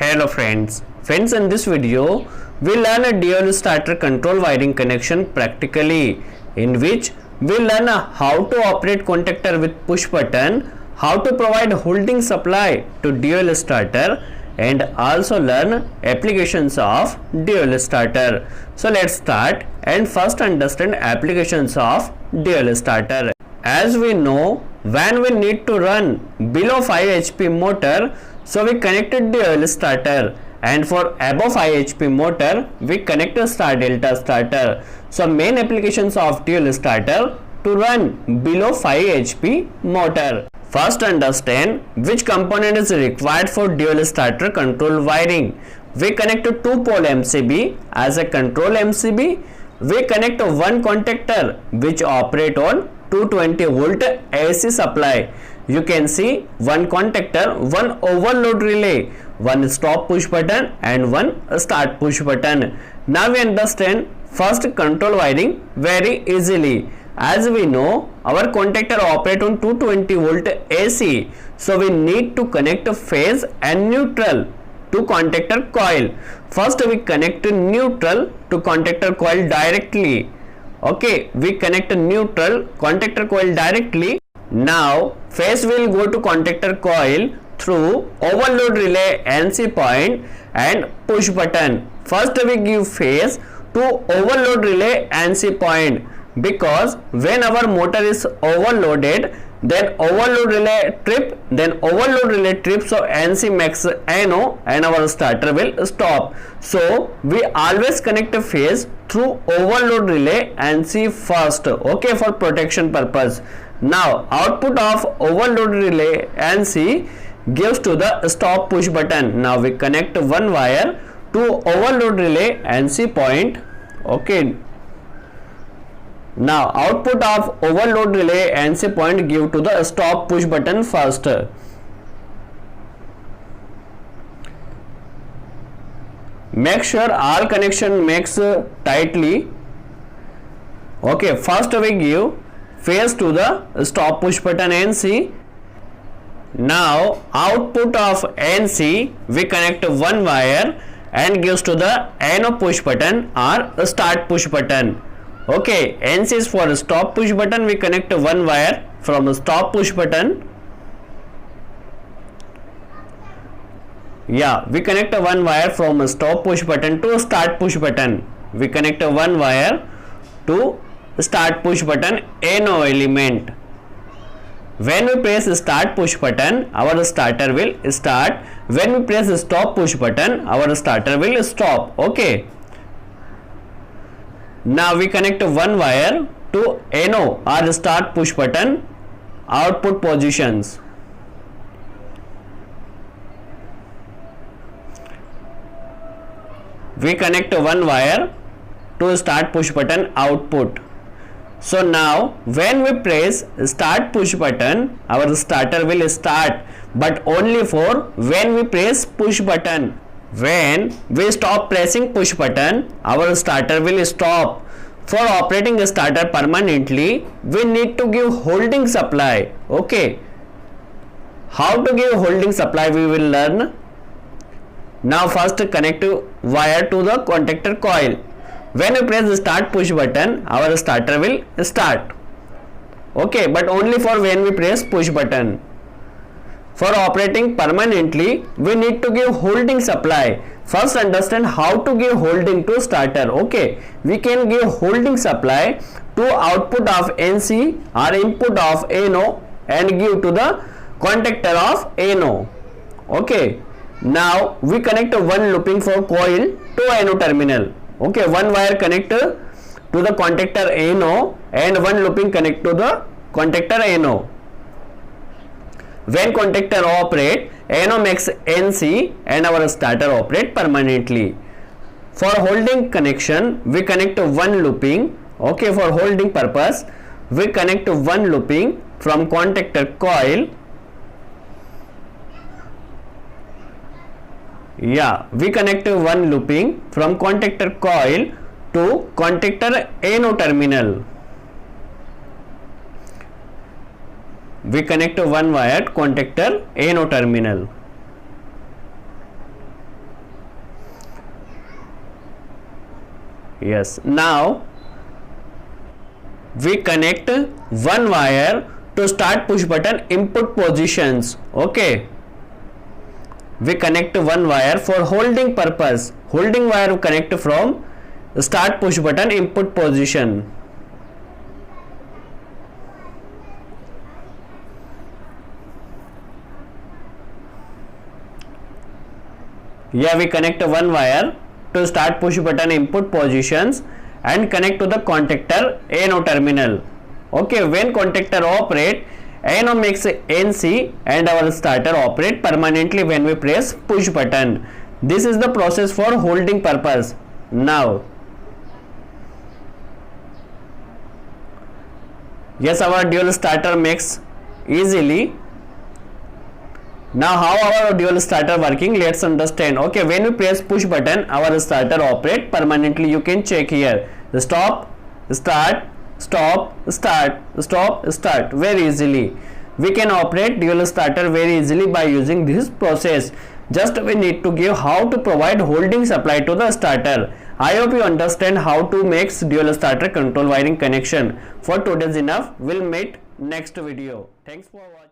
Hello friends, in this video we learn a DL starter control wiring connection practically, in which we learn how to operate contactor with push button, how to provide holding supply to DL starter, and also learn applications of DL starter. So let's start and first understand applications of DL starter. As we know, when we need to run below 5 HP motor, so we connected DL starter, and for above 5 HP motor we connect a star delta starter. So main applications of DL starter to run below 5 HP motor. First understand which component is required for DL starter control wiring. We connect a 2-pole MCB as a control MCB. We connect a one contactor which operate on 220 volt AC supply. You can see one contactor, one overload relay, one stop push button and one start push button. Now we understand first control wiring very easily. As we know, our contactor operate on 220 volt AC, so we need to connect a phase and neutral to contactor coil. First we connect neutral to contactor coil directly. Okay, we connect a neutral contactor coil directly. Now phase will go to contactor coil through overload relay NC point and push button. First we give phase to overload relay NC point, because when our motor is overloaded, then overload relay trip, so NC makes NO and our starter will stop. So we always connect a phase through overload relay NC first, okay, for protection purpose. Now output of overload relay NC gives to the stop push button. Now we connect one wire to overload relay NC point, okay. Now output of overload relay NC point give to the stop push button first. Make sure all connection makes tightly. Okay, first we give phase to the stop push button NC. Now output of NC we connect one wire and gives to the NO push button or start push button. Okay, NC is for stop push button, we connect one wire from stop push button. Yeah, we connect one wire from stop push button to start push button. We connect one wire to start push button NO element. When we press start push button, our starter will start. When we press stop push button, our starter will stop. Okay. Now we connect one wire to NO or start push button output positions. We connect one wire to start push button output. So now when we press start push button, our starter will start, but only for when we press push button. When we stop pressing push button, our starter will stop. For operating a starter permanently, we need to give holding supply. Okay, how to give holding supply we will learn. Now first connect wire to the contactor coil. When we press the start push button, our starter will start. Okay, but only for when we press push button. For operating permanently, we need to give holding supply. First understand how to give holding to starter. Okay, we can give holding supply to output of NC or input of NO and give to the contactor of NO. Okay, now we connect one looping for coil to NO terminal. Okay, one wire connect to the contactor NO and one looping connect to the contactor NO. When contactor operate, NO makes NC and our starter operate permanently. For holding connection, we connect one looping. Okay, for holding purpose, we connect one looping from contactor coil. Yeah, we connect one looping from contactor coil to contactor NO terminal. We connect one wire contactor NO terminal. Yes. Now we connect one wire to start push button input positions. Okay. We connect one wire for holding purpose. Holding wire we connect from start push button input position. Here we connect one wire to start push button input positions and connect to the contactor NO terminal. Okay, when contactor operate, NO makes NC and our starter operate permanently when we press push button. This is the process for holding purpose. Now, yes, our dual starter makes easily. Now how our dual starter working, let's understand. Okay, when we press push button, our starter operate permanently. You can check here. Stop, start, stop, start, stop, start very easily. We can operate dual starter very easily by using this process. Just we need to give how to provide holding supply to the starter. I hope you understand how to make dual starter control wiring connection. For today's enough. We'll meet next video. Thanks for watching.